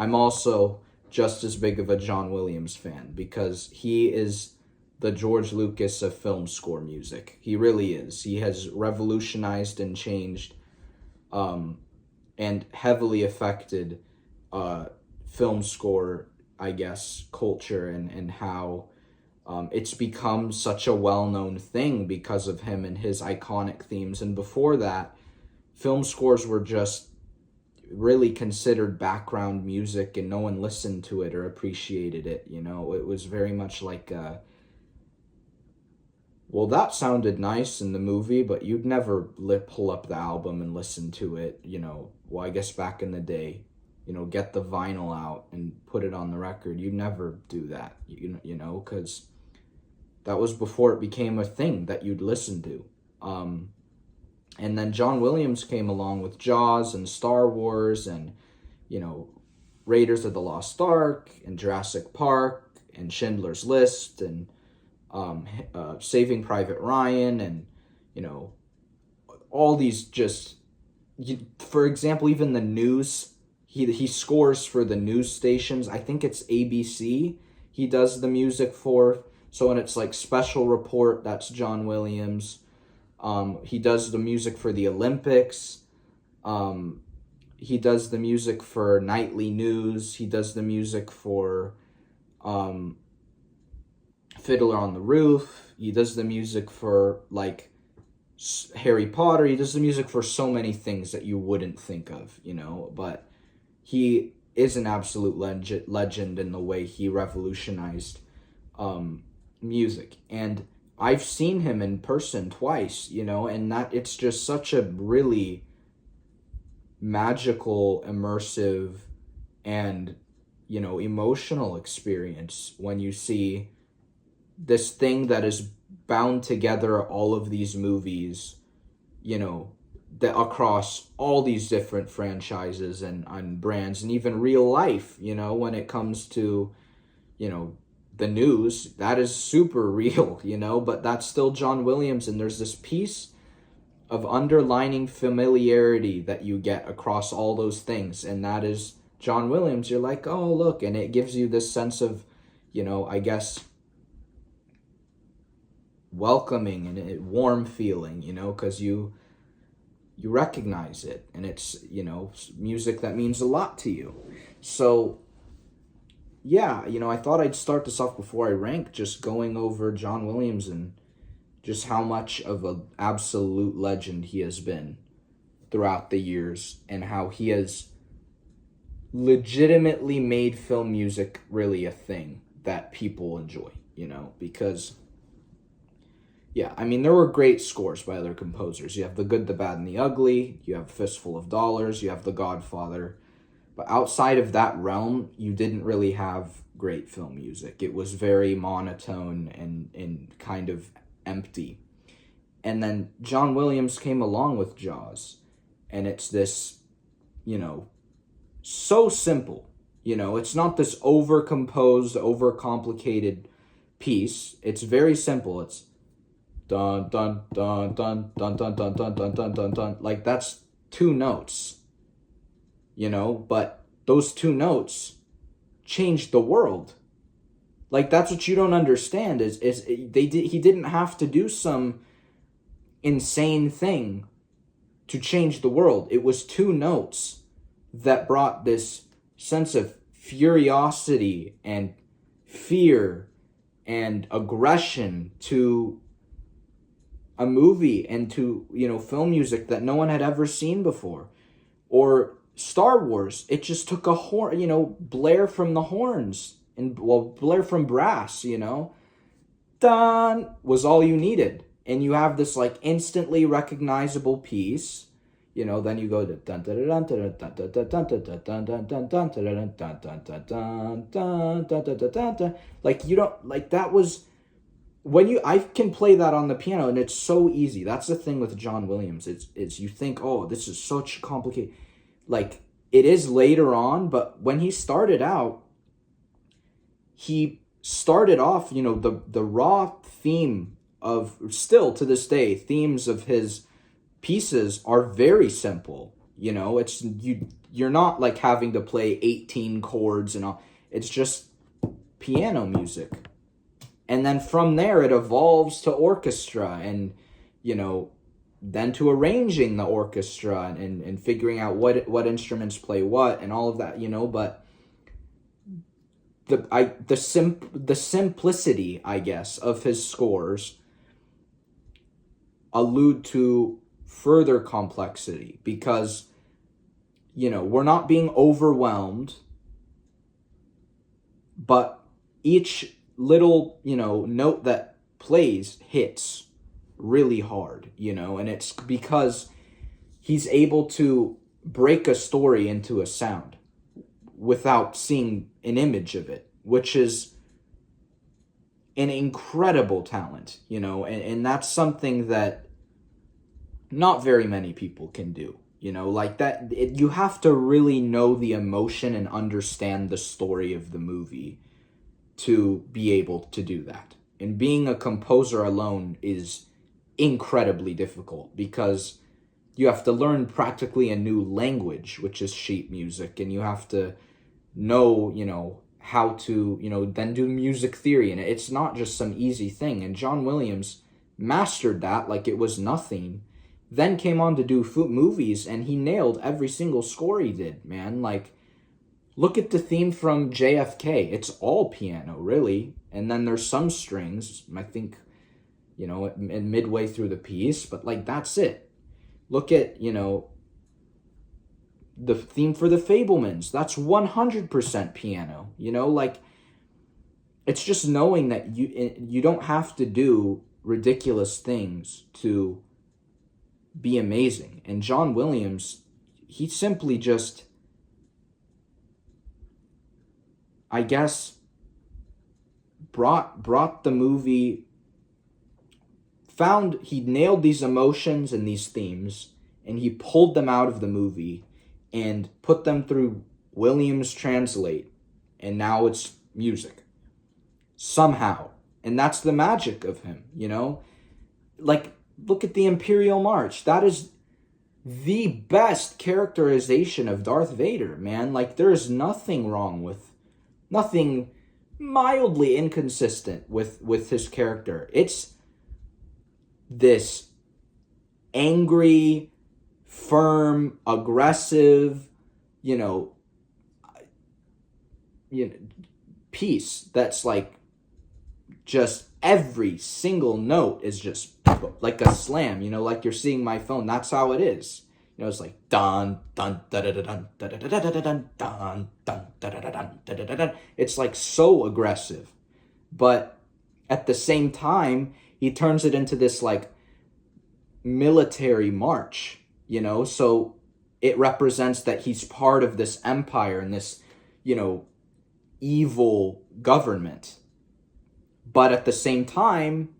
I'm also just as big of a John Williams fan because he is the George Lucas of film score music. He really is. He has revolutionized and changed and heavily affected film score, I guess, culture and how it's become such a well-known thing because of him and his iconic themes. And before that, film scores were just really considered background music and no one listened to it or appreciated it. It was very much like well, that sounded nice in the movie, but you'd never pull up the album and listen to it. Well, I guess back in the day, get the vinyl out and put it on the record. You'd never do that, because that was before it became a thing that you'd listen to. And then John Williams came along with Jaws and Star Wars and, Raiders of the Lost Ark and Jurassic Park and Schindler's List and Saving Private Ryan and, all these just, for example, even the news, he scores for the news stations. I think it's ABC he does the music for. So when it's like Special Report, that's John Williams. He does the music for the Olympics. He does the music for Nightly News. He does the music for Fiddler on the Roof. He does the music for like Harry Potter. He does the music for so many things that you wouldn't think of, but he is an absolute legend in the way he revolutionized music. And I've seen him in person twice, and that it's just such a really magical, immersive, and, emotional experience when you see this thing that is bound together all of these movies, that across all these different franchises and brands and even real life, when it comes to, the news, that is super real, but that's still John Williams. And there's this piece of underlining familiarity that you get across all those things. And that is John Williams. You're like, oh, look. And it gives you this sense of, I guess, welcoming and a warm feeling, because you recognize it. And it's, music that means a lot to you. So yeah, I thought I'd start this off before I rank, just going over John Williams and just how much of an absolute legend he has been throughout the years and how he has legitimately made film music really a thing that people enjoy, because, yeah, I mean, there were great scores by other composers. You have The Good, the Bad, and the Ugly, you have Fistful of Dollars, you have The Godfather. But outside of that realm, you didn't really have great film music. It was very monotone and kind of empty. And then John Williams came along with Jaws. And it's this, so simple. It's not this over-composed, over-complicated piece. It's very simple. It's dun, dun, dun, dun, dun, dun, dun, dun, dun, dun, dun, dun. Like, that's two notes. But those two notes changed the world. Like, that's what you don't understand he didn't have to do some insane thing to change the world. It was two notes that brought this sense of curiosity and fear and aggression to a movie and to, film music that no one had ever seen before. Or Star Wars, it just took a horn, blare from the horns, and blare from brass, dun, was all you needed. And you have this like instantly recognizable piece, then you go to dun dun dun dun dun dun dun dun dun dun dun dun dun dun dun dun dun dun dun. Like, you don't, like, that was when I can play that on the piano and it's so easy. That's the thing with John Williams. It's you think, oh, this is such complicated. Like, it is later on, but when he started out, he started off, the raw theme of, still to this day, themes of his pieces are very simple. You know, you're not like having to play 18 chords and all. It's just piano music. And then from there it evolves to orchestra and, you know, then to arranging the orchestra and figuring out what instruments play what and all of that, you know, but the simplicity, I guess, of his scores allude to further complexity because, you know, we're not being overwhelmed, but each little, you know, note that plays hits really hard, you know, and it's because he's able to break a story into a sound without seeing an image of it, which is an incredible talent, you know, and that's something that not very many people can do, you know, like that. You have to really know the emotion and understand the story of the movie to be able to do that. And being a composer alone is incredibly difficult because you have to learn practically a new language, which is sheet music, and you have to know, you know, how to, you know, then do music theory, and it's not just some easy thing. And John Williams mastered that like it was nothing, then came on to do movies, and he nailed every single score he did, man. Like, look at the theme from JFK. It's all piano, really, and then there's some strings, I think, you know, midway through the piece, but like that's it. Look at, you know, the theme for The Fabelmans. That's 100% piano. You know, like, it's just knowing that you don't have to do ridiculous things to be amazing. And John Williams, he simply just, I guess, brought the movie, found he nailed these emotions and these themes, and he pulled them out of the movie and put them through Williams Translate, and now it's music. Somehow. And that's the magic of him, you know? Like, look at the Imperial March. That is the best characterization of Darth Vader, man. Like, there's nothing wrong with, nothing mildly inconsistent with his character. It's this angry, firm, aggressive, you know, piece that's like just every single note is just like a slam, you know, like you're seeing my phone. That's how it is. You know, it's like dun dun da da da dun da da da da da dun dun dun da da da dun da da da dun. It's like so aggressive, but at the same time, he turns it into this like military march, you know, so it represents that he's part of this empire and this, you know, evil government. But at the same time,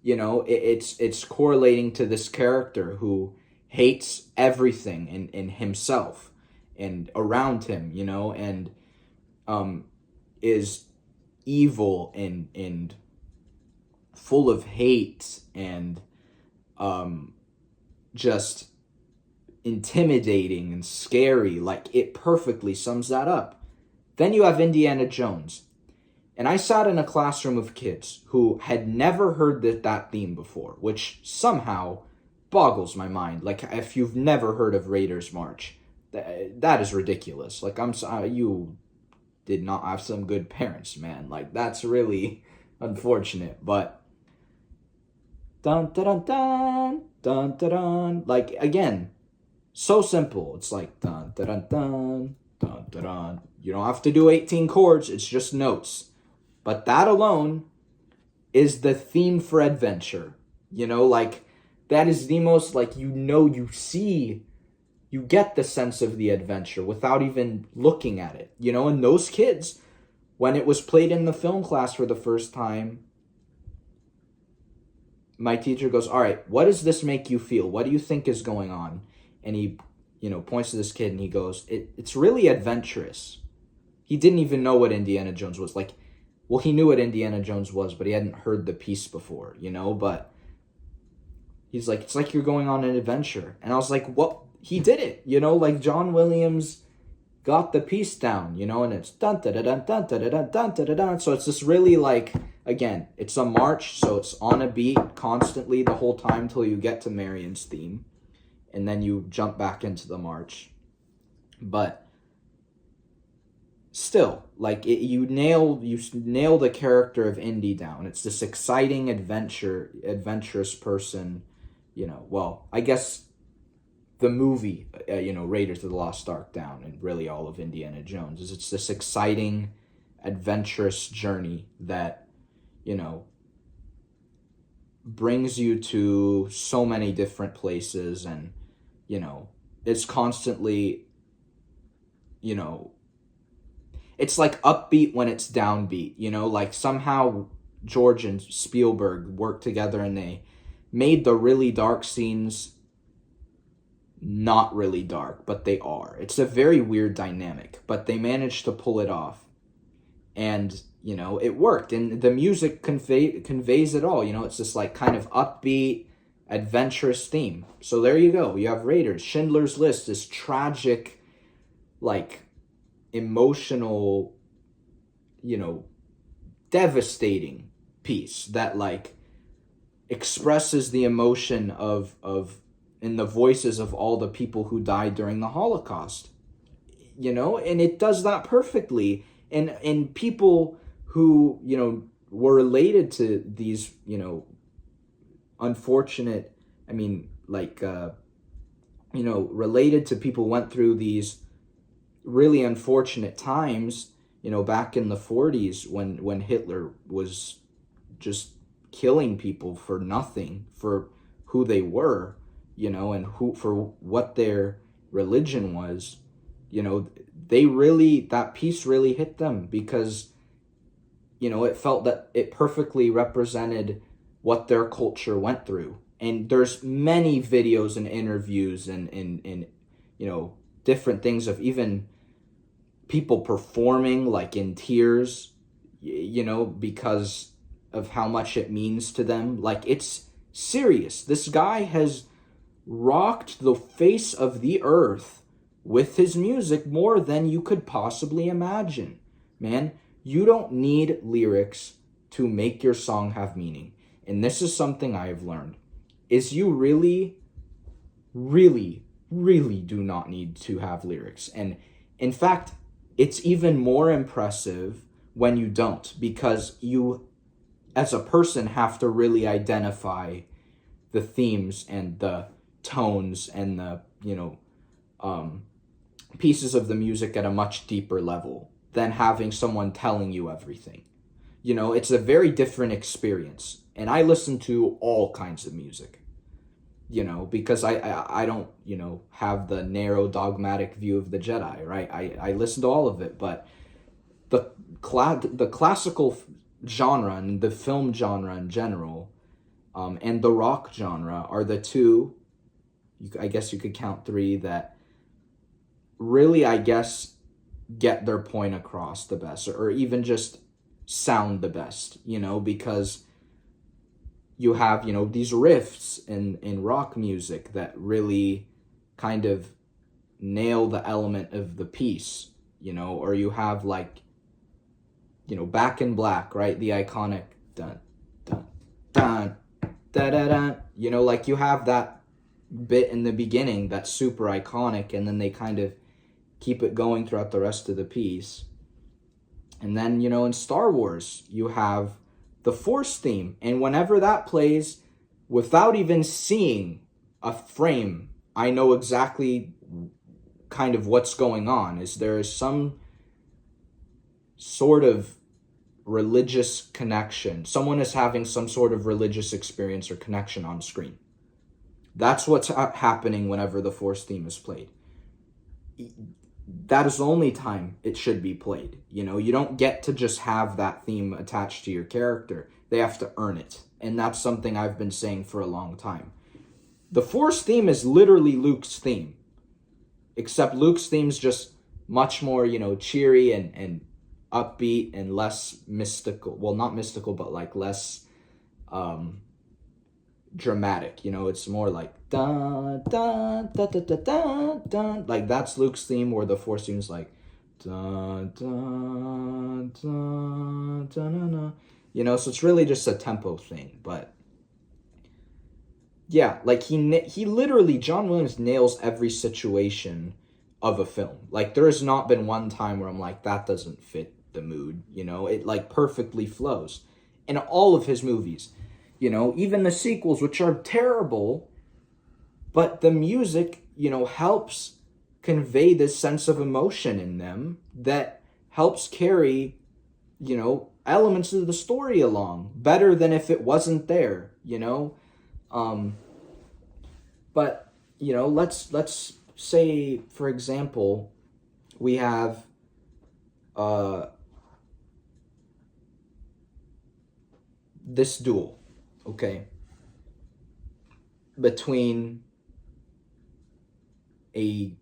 you know, it's correlating to this character who hates everything in himself and around him, you know, and is evil and full of hate and just intimidating and scary. Like, it perfectly sums that up. Then you have Indiana Jones. And I sat in a classroom of kids who had never heard that theme before, which somehow boggles my mind. Like, if you've never heard of Raiders March, that is ridiculous. Like, I'm sorry, you did not have some good parents, man. Like, that's really unfortunate. But dun dun dun dun dun dun. Like, again, so simple. It's like dun dun dun dun dun dun dun. You don't have to do 18 chords. It's just notes. But that alone is the theme for adventure. You know, like, that is the most, like, you know, you get the sense of the adventure without even looking at it. You know, and those kids, when it was played in the film class for the first time, my teacher goes, all right, what does this make you feel? What do you think is going on? And he, you know, points to this kid and he goes, it's really adventurous. He didn't even know what Indiana Jones was. Like, well, he knew what Indiana Jones was, but he hadn't heard the piece before, you know? But he's like, it's like you're going on an adventure. And I was like, what? he did it, you know, like John Williams got the piece down, you know, and it's dun da da dun dun da da dun dun da da dun. So it's just really like, again, it's a march, so it's on a beat constantly the whole time till you get to Marion's theme, and then you jump back into the march. But still, like you nail the character of Indy down. It's this exciting adventurous person, you know. Well, I guess the movie, you know, Raiders of the Lost Ark down, and really all of Indiana Jones, is it's this exciting, adventurous journey that, you know, brings you to so many different places, and, you know, it's constantly, you know, it's like upbeat when it's downbeat, you know, like somehow George and Spielberg worked together and they made the really dark scenes not really dark, but they are. It's a very weird dynamic, but they managed to pull it off. And, you know, it worked. And the music conveys it all. You know, it's this like kind of upbeat, adventurous theme. So there you go. You have Raiders. Schindler's List, this tragic, like, emotional, you know, devastating piece that, like, expresses the emotion of in the voices of all the people who died during the Holocaust, you know, and it does that perfectly. And people who, you know, were related to these, you know, unfortunate, I mean, like, you know, related to people who went through these really unfortunate times, you know, back in the 40s when Hitler was just killing people for nothing, for who they were, you know, and who for what their religion was, you know, they really, that piece really hit them because, you know, it felt that it perfectly represented what their culture went through. And there's many videos and interviews and you know, different things of even people performing like in tears, you know, because of how much it means to them. Like, it's serious. This guy has rocked the face of the earth with his music more than you could possibly imagine. Man, you don't need lyrics to make your song have meaning. And this is something I have learned, is you really, really, really do not need to have lyrics. And in fact, it's even more impressive when you don't, because you, as a person, have to really identify the themes and the tones and the, you know, pieces of the music at a much deeper level than having someone telling you everything. You know, it's a very different experience. And I listen to all kinds of music, you know, because I don't, you know, have the narrow dogmatic view of the Jedi, right? I listen to all of it, but the classical genre and the film genre in general, and the rock genre are the two, I guess you could count three, that really, I guess, get their point across the best, or even just sound the best, you know, because you have, you know, these riffs in rock music that really kind of nail the element of the piece, you know, or you have, like, you know, Back in Black, right? The iconic dun, dun, dun, da, da, da, you know, like, you have that bit in the beginning that's super iconic, and then they kind of keep it going throughout the rest of the piece. And then, you know, in Star Wars, you have the Force theme, and whenever that plays, without even seeing a frame, I know exactly kind of what's going on. Is there is some sort of religious connection. Someone is having some sort of religious experience or connection on screen. That's what's happening whenever the Force theme is played. That is the only time it should be played. You know, you don't get to just have that theme attached to your character. They have to earn it. And that's something I've been saying for a long time. The Force theme is literally Luke's theme. Except Luke's theme's just much more, you know, cheery and upbeat and less mystical. Well, not mystical, but like less dramatic, you know, it's more like da da da da da da da, like that's Luke's theme, where the Force theme is like da da da da na, na. You know, so it's really just a tempo thing. But yeah, like he literally, John Williams nails every situation of a film. Like there has not been one time where I'm like, that doesn't fit the mood, you know, it like perfectly flows in all of his movies. You know, even the sequels, which are terrible, but the music, you know, helps convey this sense of emotion in them that helps carry, you know, elements of the story along better than if it wasn't there, you know. But you know, let's say, for example, we have this duel, okay, between a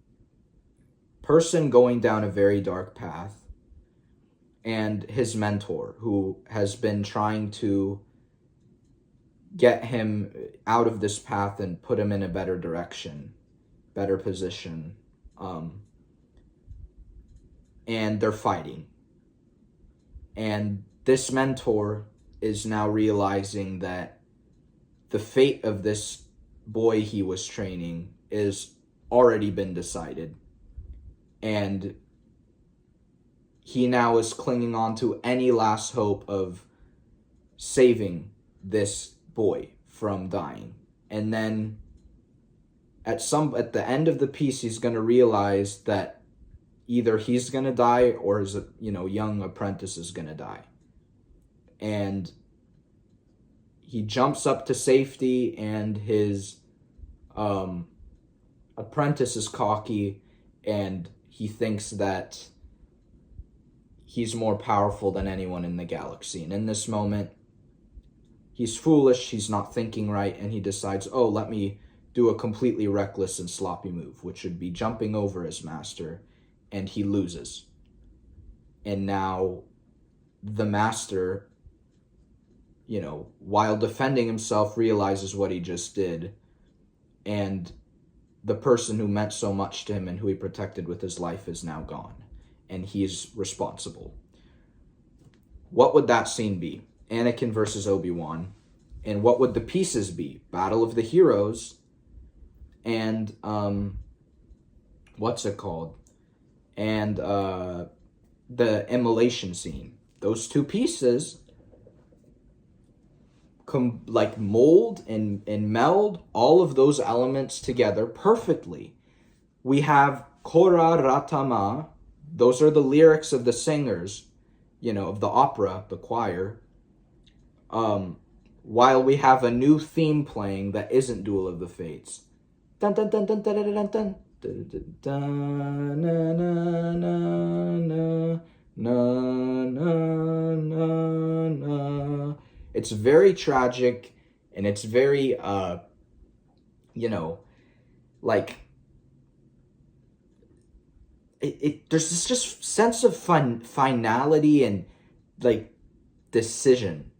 person going down a very dark path and his mentor, who has been trying to get him out of this path and put him in a better direction, better position. And they're fighting. And this mentor is now realizing that the fate of this boy he was training is already been decided. And he now is clinging on to any last hope of saving this boy from dying. And then at the end of the piece, he's going to realize that either he's going to die or his, you know, young apprentice is going to die. And he jumps up to safety, and his apprentice is cocky, and he thinks that he's more powerful than anyone in the galaxy. And in this moment, he's foolish, he's not thinking right, and he decides, oh, let me do a completely reckless and sloppy move, which would be jumping over his master, and he loses. And now the master, you know, while defending himself, realizes what he just did, and the person who meant so much to him and who he protected with his life is now gone, and he's responsible. What would that scene be? Anakin versus Obi-Wan. And what would the pieces be? Battle of the Heroes and what's it called? And the immolation scene. Those two pieces like mold and meld all of those elements together perfectly. We have Kora Ratama. Those are the lyrics of the singers, you know, of the opera, the choir. While we have a new theme playing that isn't Duel of the Fates. Dun dun dun dun dun dun dun dun. Na na na na na na na. It's very tragic, and it's very you know, like there's this just sense of finality and like decision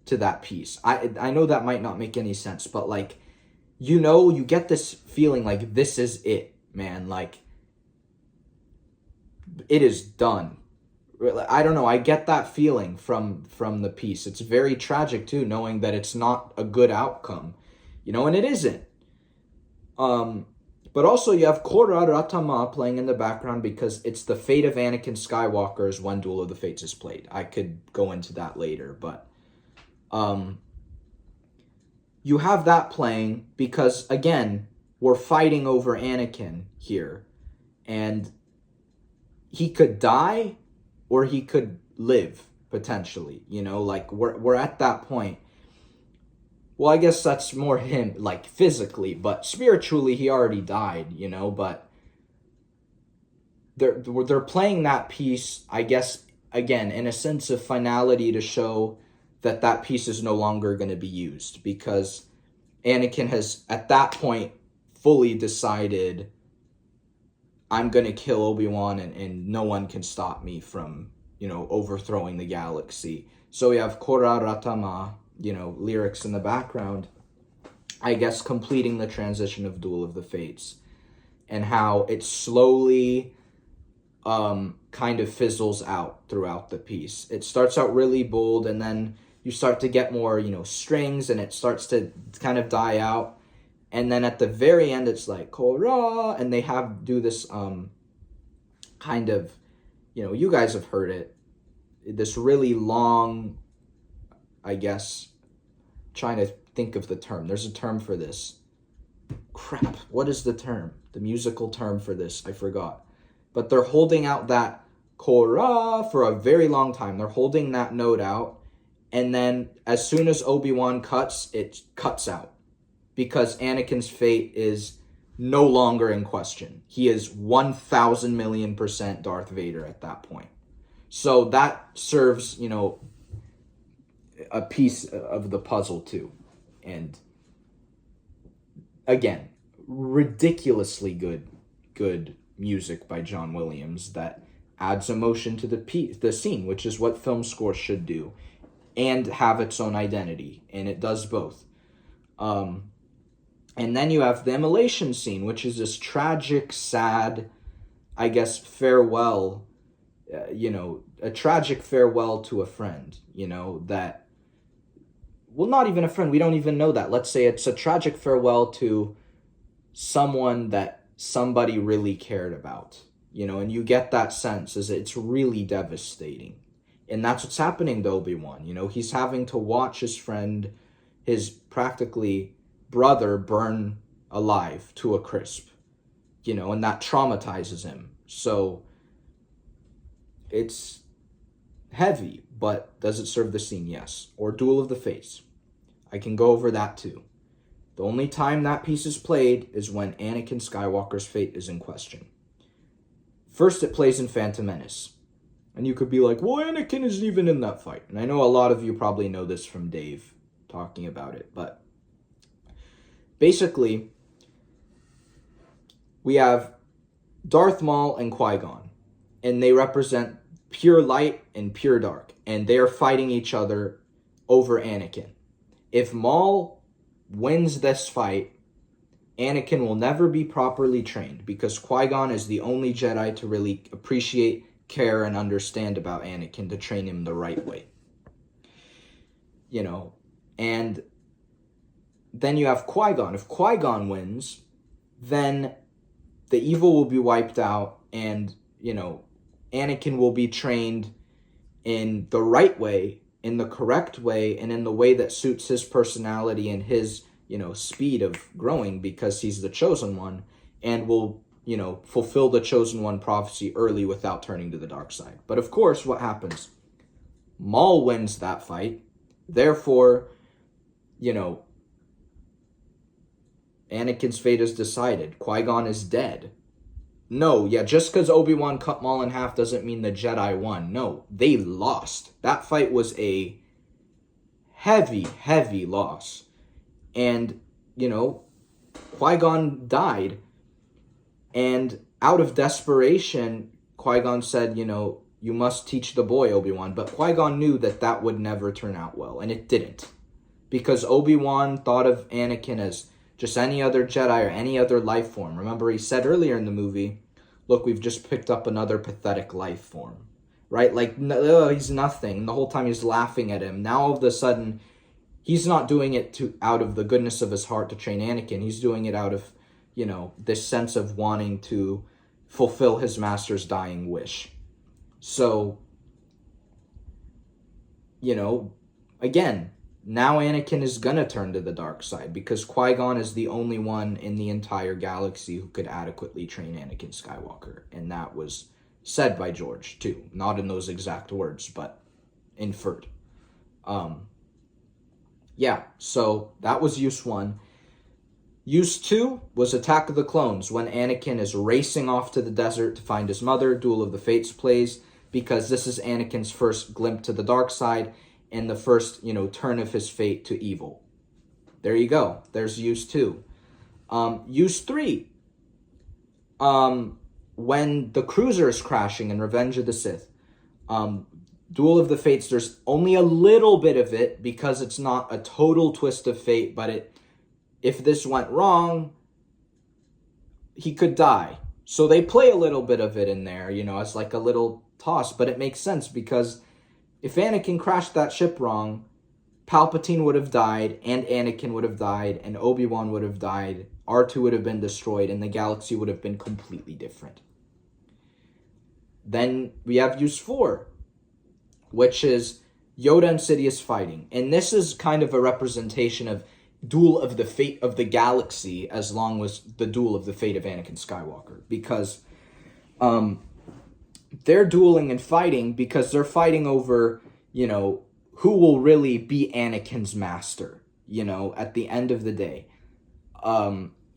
to that piece. I know that might not make any sense, but like, you know, you get this feeling like this is it, man. Like, it is done. I don't know, I get that feeling from the piece. It's very tragic too, knowing that it's not a good outcome, you know, and it isn't. But also you have Korra Ratama playing in the background because it's the fate of Anakin Skywalker's when Duel of the Fates is played. I could go into that later, but you have that playing because, again, we're fighting over Anakin here, and he could die or he could live potentially, you know, like we're at that point. Well, I guess that's more him, like physically, but spiritually he already died, you know, but they're playing that piece, I guess, again, in a sense of finality to show that that piece is no longer going to be used, because Anakin has, at that point, fully decided, I'm going to kill Obi-Wan and no one can stop me from, you know, overthrowing the galaxy. So we have Korra Ratama, you know, lyrics in the background. I guess, completing the transition of Duel of the Fates, and how it slowly kind of fizzles out throughout the piece. It starts out really bold, and then you start to get more, strings, and it starts to kind of die out. And then at the very end, it's like, Korra, and they do this kind of, you guys have heard it, this really long, I guess, trying to think of the term. There's a term for this. Crap, what is the term? The musical term for this? I forgot. But they're holding out that Korra for a very long time. They're holding that note out, and then as soon as Obi-Wan cuts, it cuts out. Because Anakin's fate is no longer in question. He is 1,000,000,000% Darth Vader at that point. So that serves, a piece of the puzzle too. And again, ridiculously good music by John Williams that adds emotion to the scene, which is what film score should do, and have its own identity, and it does both. And then you have the immolation scene, which is this tragic, sad, I guess, farewell, a tragic farewell to a friend, that, well, not even a friend, we don't even know that. Let's say it's a tragic farewell to someone that somebody really cared about, and you get that sense as it's really devastating. And that's what's happening to Obi-Wan, he's having to watch his friend, his practically brother, burn alive to a crisp, and that traumatizes him. So it's heavy, but does it serve the scene? Yes. Or Duel of the Fates. I can go over that too. The only time that piece is played is when Anakin Skywalker's fate is in question. First, it plays in Phantom Menace. And you could be like, well, Anakin isn't even in that fight. And I know a lot of you probably know this from Dave talking about it, but basically, we have Darth Maul and Qui-Gon, and they represent pure light and pure dark, and they are fighting each other over Anakin. If Maul wins this fight, Anakin will never be properly trained, because Qui-Gon is the only Jedi to really appreciate, care, and understand about Anakin to train him the right way. And then you have Qui-Gon. If Qui-Gon wins, then the evil will be wiped out, and, Anakin will be trained in the right way, in the correct way, and in the way that suits his personality and his, speed of growing, because he's the chosen one, and will, fulfill the chosen one prophecy early without turning to the dark side. But of course, what happens? Maul wins that fight. Therefore, Anakin's fate is decided. Qui-Gon is dead. No, just because Obi-Wan cut Maul in half doesn't mean the Jedi won. No, they lost. That fight was a heavy, heavy loss. And, Qui-Gon died. And out of desperation, Qui-Gon said, you must teach the boy, Obi-Wan. But Qui-Gon knew that would never turn out well, and it didn't. Because Obi-Wan thought of Anakin as just any other Jedi or any other life form. Remember, he said earlier in the movie, look, we've just picked up another pathetic life form, right? Like, no, he's nothing. The whole time he's laughing at him. Now, all of a sudden, he's not doing it out of the goodness of his heart to train Anakin. He's doing it out of, this sense of wanting to fulfill his master's dying wish. So, again, now Anakin is gonna turn to the dark side, because Qui-Gon is the only one in the entire galaxy who could adequately train Anakin Skywalker. And that was said by George, too. Not in those exact words, but inferred. So that was use 1. Use 2 was Attack of the Clones, when Anakin is racing off to the desert to find his mother. Duel of the Fates plays, because this is Anakin's first glimpse to the dark side, and the first, turn of his fate to evil. There you go. There's use 2. Use 3. When the cruiser is crashing in Revenge of the Sith. Duel of the Fates, there's only a little bit of it, because it's not a total twist of fate, but if this went wrong, he could die. So they play a little bit of it in there, as like a little toss, but it makes sense because if Anakin crashed that ship wrong, Palpatine would have died, and Anakin would have died, and Obi-Wan would have died, R2 would have been destroyed, and the galaxy would have been completely different. Then we have use 4, which is Yoda and Sidious fighting. And this is kind of a representation of duel of the fate of the galaxy as long as the duel of the fate of Anakin Skywalker. Because they're dueling and fighting because they're fighting over, who will really be Anakin's master, at the end of the day.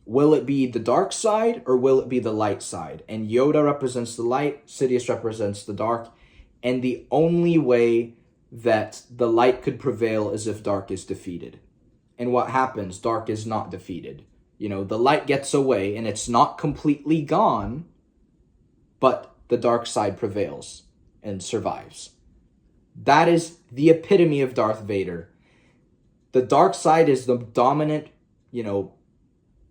Will it be the dark side or will it be the light side? And Yoda represents the light, Sidious represents the dark. And the only way that the light could prevail is if dark is defeated. And what happens? Dark is not defeated. The light gets away and it's not completely gone, but the dark side prevails and survives. That is the epitome of Darth Vader. The dark side is the dominant,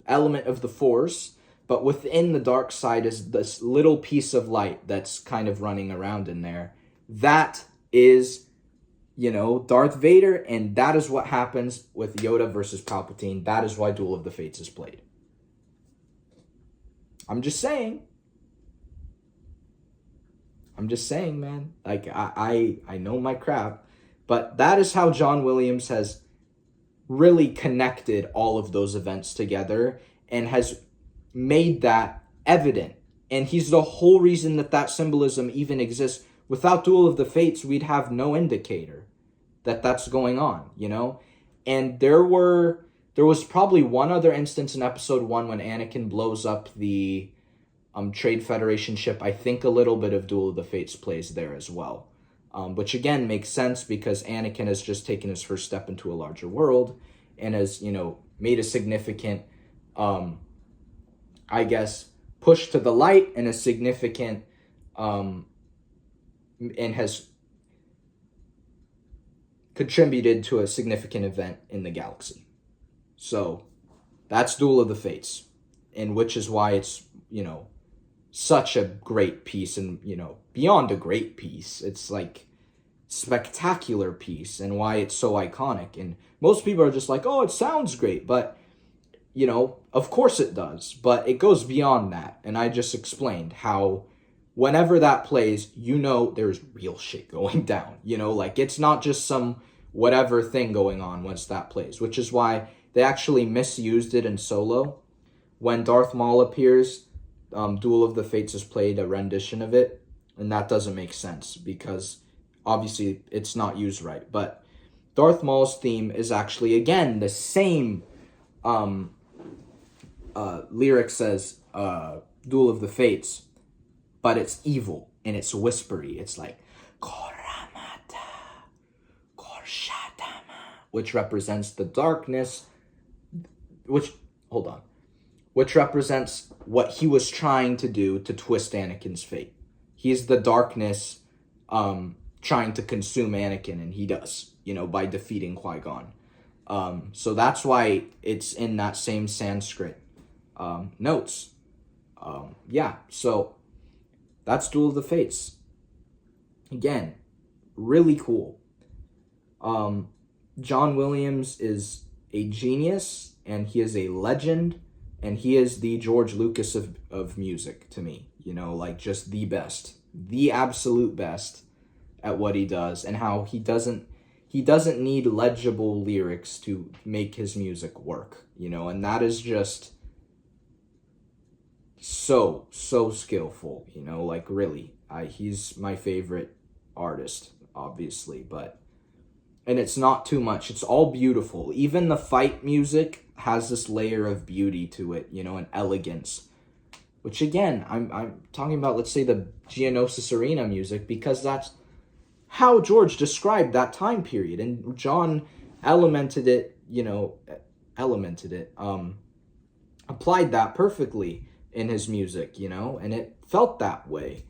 element of the Force, but within the dark side is this little piece of light that's kind of running around in there. That is, Darth Vader, and that is what happens with Yoda versus Palpatine. That is why Duel of the Fates is played. I'm just saying, man. Like, I know my crap, but that is how John Williams has really connected all of those events together and has made that evident. And he's the whole reason that symbolism even exists. Without Duel of the Fates, we'd have no indicator that that's going on, And there was probably one other instance in episode 1 when Anakin blows up the Trade Federation ship. I think a little bit of Duel of the Fates plays there as well. Which again makes sense because Anakin has just taken his first step into a larger world and has, made a significant, push to the light and a significant, and has contributed to a significant event in the galaxy. So that's Duel of the Fates, and which is why it's, such a great piece and, beyond a great piece. It's like spectacular piece and why it's so iconic. And most people are just like, oh, it sounds great. But, of course it does. But it goes beyond that. And I just explained how whenever that plays, there's real shit going down. Like it's not just some whatever thing going on once that plays. Which is why they actually misused it in Solo. When Darth Maul appears, Duel of the Fates has played a rendition of it, and that doesn't make sense because obviously it's not used right. But Darth Maul's theme is actually, again, the same lyrics as Duel of the Fates, but it's evil and it's whispery. It's like Koramata, Korshatama, which represents the darkness, which represents what he was trying to do to twist Anakin's fate. He's the darkness trying to consume Anakin, and he does, by defeating Qui-Gon. So that's why it's in that same Sanskrit notes. So that's Duel of the Fates. Again, really cool. John Williams is a genius, and he is a legend. And he is the George Lucas of music to me, just the best, the absolute best at what he does, and how he doesn't need legible lyrics to make his music work, and that is just so skillful, really. He's my favorite artist, obviously, and it's not too much. It's all beautiful. Even the fight music has this layer of beauty to it, and elegance. Which again, I'm talking about, let's say, the Geonosis Arena music, because that's how George described that time period. And John elemented it, applied that perfectly in his music, and it felt that way.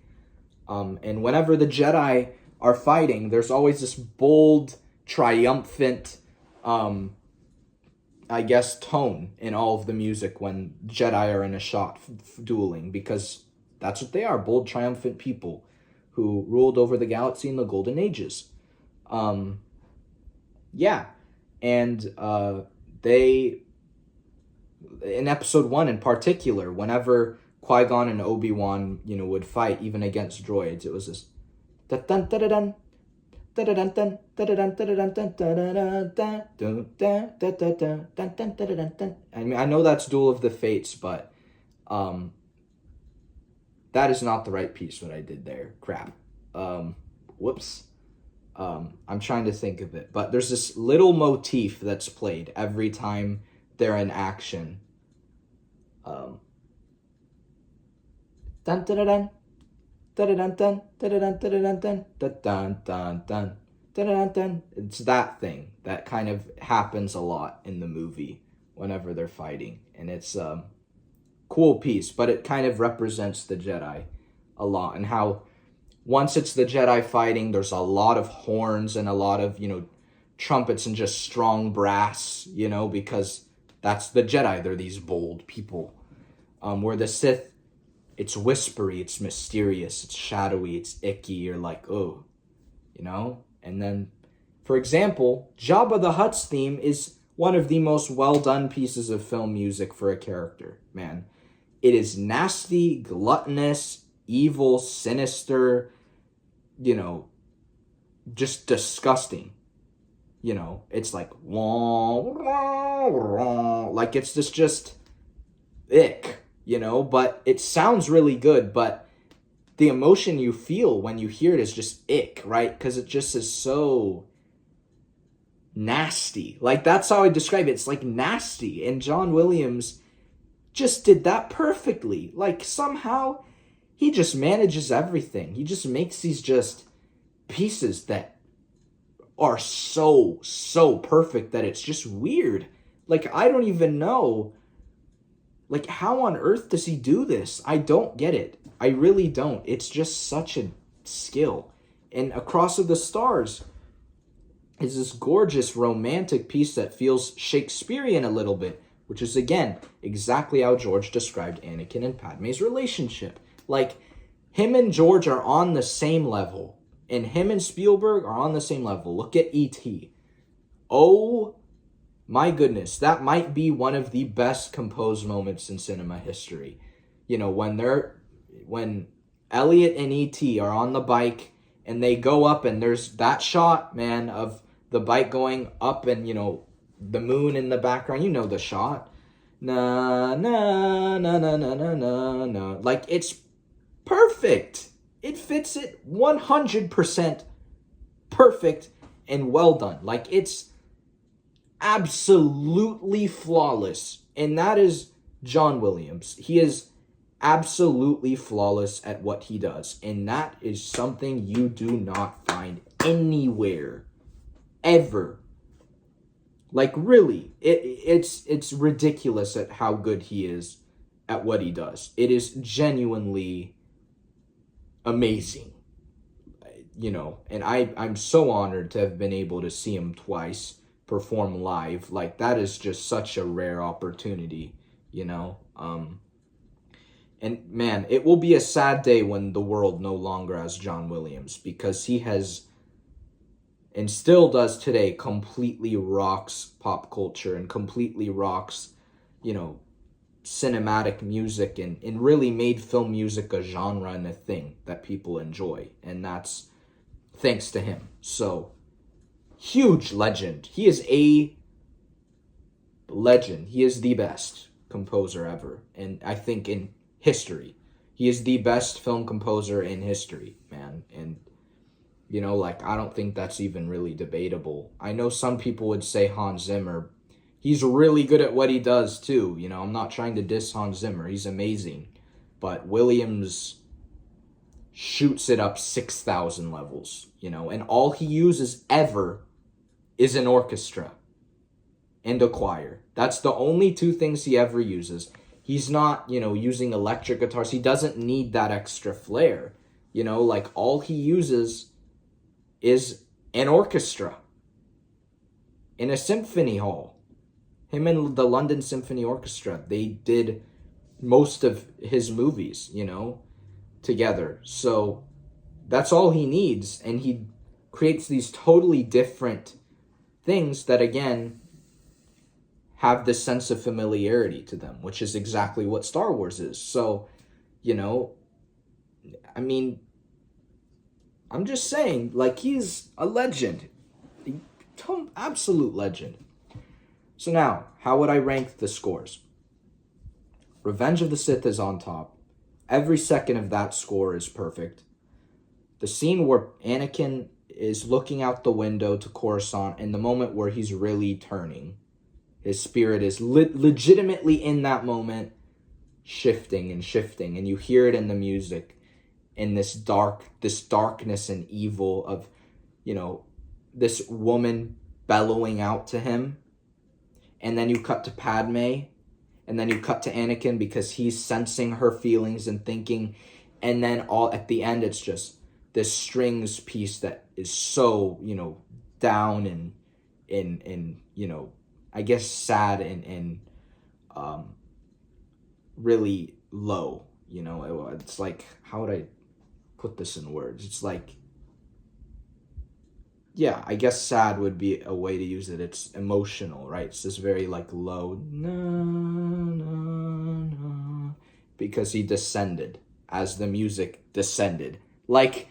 And whenever the Jedi are fighting, there's always this bold, triumphant, I guess, tone in all of the music when Jedi are in a shot dueling, because that's what they are, bold, triumphant people who ruled over the galaxy in the Golden Ages. Um, yeah, and they, in episode 1 in particular, whenever Qui-Gon and Obi-Wan, would fight, even against droids, it was this dun dun dun dun. I mean, I know that's Duel of the Fates, but that is not the right piece what I did there. Crap. Whoops. I'm trying to think of it, but there's this little motif that's played every time they're in action. Dun dun dun dun dun dun dun dun dun dun dun dun dun dun. It's that thing that kind of happens a lot in the movie whenever they're fighting, and it's cool piece, but it kind of represents the Jedi a lot, and how once it's the Jedi fighting, there's a lot of horns and a lot of, trumpets and just strong brass, because that's the Jedi. They're these bold people. Where the Sith, it's whispery, it's mysterious, it's shadowy, it's icky. You're like, oh, And then, for example, Jabba the Hutt's theme is one of the most well-done pieces of film music for a character, man. It is nasty, gluttonous, evil, sinister, just disgusting. It's like, wah, wah, wah, like it's just ick, but it sounds really good, but the emotion you feel when you hear it is just ick, right? Because it just is so nasty. Like, that's how I describe it. It's like nasty. And John Williams just did that perfectly. Like, somehow he just manages everything. He just makes these just pieces that are so perfect that it's just weird. Like, I don't even know, like, how on earth does he do this? I don't get it. I really don't. It's just such a skill. And Across of the Stars is this gorgeous romantic piece that feels Shakespearean a little bit, which is, again, exactly how George described Anakin and Padme's relationship. Like, him and George are on the same level, and him and Spielberg are on the same level. Look at E.T. Oh my goodness, that might be one of the best composed moments in cinema history. When Elliot and E.T. are on the bike and they go up, and there's that shot, man, of the bike going up, and the moon in the background. You know the shot. Na na na na na na na na. Like, it's perfect. It fits it 100% perfect and well done. Like, it's absolutely flawless. And that is John Williams. He is absolutely flawless at what he does. And that is something you do not find anywhere, ever. Like, really, it's ridiculous at how good he is at what he does. It is genuinely amazing, and I'm so honored to have been able to see him twice perform live. Like, that is just such a rare opportunity, and man, it will be a sad day when the world no longer has John Williams, because he has, and still does today, completely rocks pop culture and completely rocks, cinematic music, and really made film music a genre and a thing that people enjoy. And that's thanks to him. So, huge legend. He is a legend. He is the best composer ever. And I think in history, he is the best film composer in history, man. And I don't think that's even really debatable. I know some people would say Hans Zimmer. He's really good at what he does, too. I'm not trying to diss Hans Zimmer. He's amazing. But Williams shoots it up 6,000 levels, and all he uses ever is an orchestra and a choir. That's the only two things he ever uses. He's not, using electric guitars. He doesn't need that extra flair. Like, all he uses is an orchestra in a symphony hall. Him and the London Symphony Orchestra, they did most of his movies, together. So that's all he needs, and he creates these totally different things that, again, have this sense of familiarity to them, which is exactly what Star Wars is. So, I mean, I'm just saying, like, he's a legend. Absolute legend. So now, how would I rank the scores? Revenge of the Sith is on top. Every second of that score is perfect. The scene where Anakin is looking out the window to Coruscant, in the moment where he's really turning, his spirit is legitimately in that moment shifting, and you hear it in the music, in this darkness and evil of, this woman bellowing out to him. And then you cut to Padme, and then you cut to Anakin because he's sensing her feelings and thinking, and then all at the end it's just this strings piece that is so, down and I guess sad and really low. It's like, how would I put this in words? It's like, yeah, I guess sad would be a way to use it. It's emotional, right? It's this very like low, na, na, na, because he descended as the music descended. Like,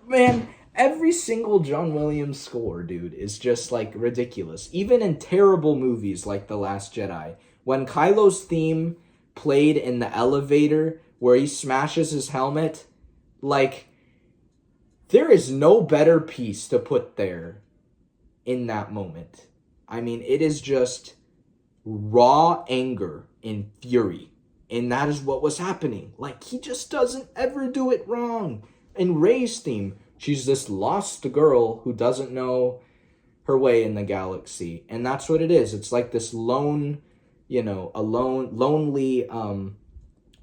man, every single John Williams score, dude, is just like ridiculous. Even in terrible movies like The Last Jedi, when Kylo's theme played in the elevator where he smashes his helmet, like, there is no better piece to put there in that moment. I mean, it is just raw anger and fury. And that is what was happening. Like, he just doesn't ever do it wrong. In Rey's theme, she's this lost girl who doesn't know her way in the galaxy. And that's what it is. It's like this lonely,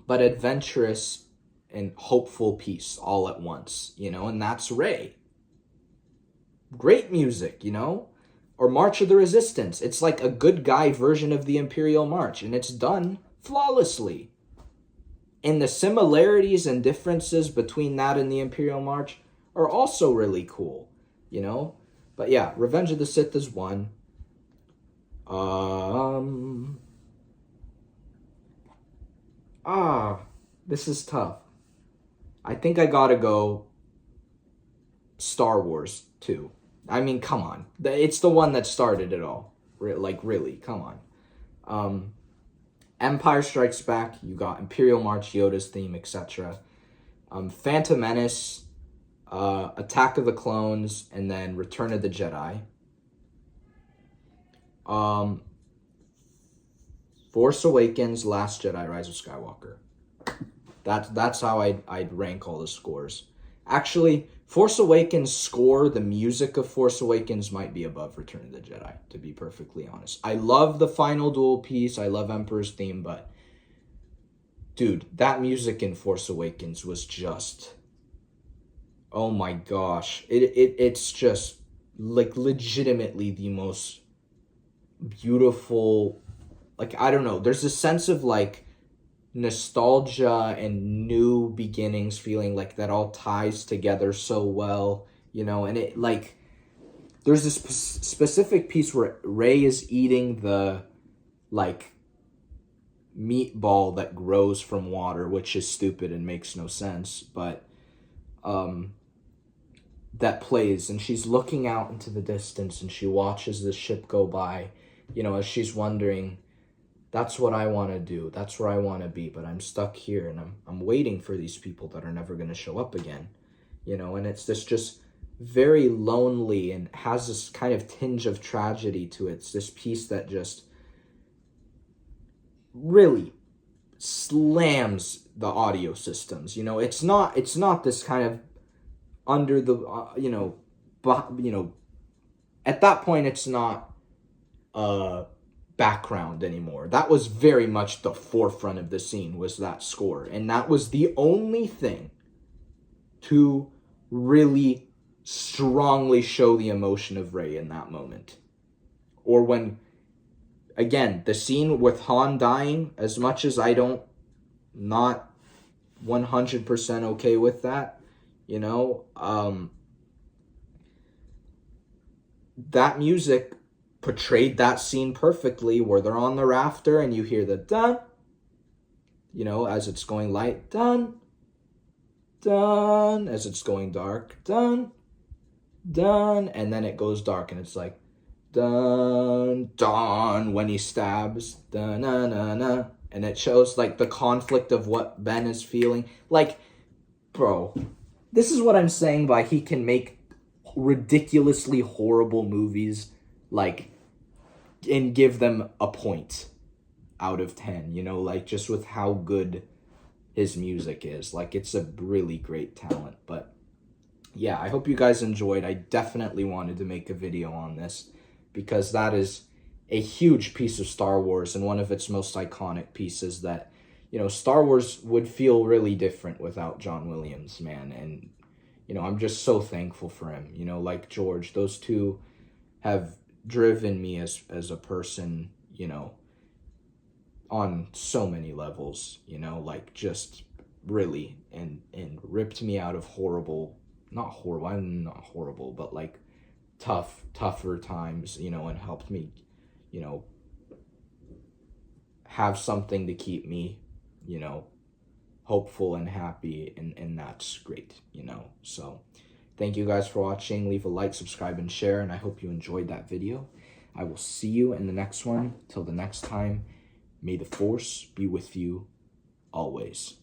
but adventurous and hopeful piece all at once, and that's Rey. Great music, Or March of the Resistance. It's like a good guy version of the Imperial March, and it's done flawlessly. And the similarities and differences between that and the Imperial March are also really cool, But yeah, Revenge of the Sith is one. This is tough. I think I gotta go Star Wars 2. I mean, come on. It's the one that started it all. Like, really, come on. Empire Strikes Back, you got Imperial March, Yoda's theme, etc. Phantom Menace, Attack of the Clones, and then Return of the Jedi. Force Awakens, Last Jedi, Rise of Skywalker. That's how I'd rank all the scores. Actually, Force Awakens score, the music of Force Awakens might be above Return of the Jedi, to be perfectly honest. I love the final duel piece. I love Emperor's theme, but dude, that music in Force Awakens was just, oh my gosh. It's just like legitimately the most beautiful, like, I don't know. There's a sense of like nostalgia and new beginnings feeling, like that all ties together so well, and it, like, there's this specific piece where Rey is eating the like meatball that grows from water, which is stupid and makes no sense, but that plays, and she's looking out into the distance and she watches the ship go by, as she's wondering, that's what I want to do. That's where I want to be, but I'm stuck here, and I'm waiting for these people that are never going to show up again, and it's this just very lonely and has this kind of tinge of tragedy to it. It's this piece that just really slams the audio systems. It's not this kind of under the, at that point, it's not background anymore. That was very much the forefront of the scene, was that score, and that was the only thing to really strongly show the emotion of Rey in that moment. Or when again, the scene with Han dying, as much as I don't, not 100% okay with that, you know, that music portrayed that scene perfectly, where they're on the rafter and you hear the dun, you know, as it's going light, dun, dun, as it's going dark, dun, dun, and then it goes dark and it's like, dun, dun, when he stabs, dun, na, na, na, and it shows like the conflict of what Ben is feeling. Like, bro, this is what I'm saying by he can make ridiculously horrible movies, like, and give them a point out of 10, you know, like, just with how good his music is. Like, it's a really great talent. But yeah, I hope you guys enjoyed. I definitely wanted to make a video on this because that is a huge piece of Star Wars and one of its most iconic pieces that, you know, Star Wars would feel really different without John Williams, man. And, you know, I'm just so thankful for him. You know, like George, those two have driven me as a person, you know, on so many levels, you know, like just really, and ripped me out of horrible, not horrible, I'm not horrible, but like tougher times, you know, and helped me, you know, have something to keep me, you know, hopeful and happy, and that's great, you know. So thank you guys for watching. Leave a like, subscribe, and share, and I hope you enjoyed that video. I will see you in the next one. Till the next time, may the Force be with you always.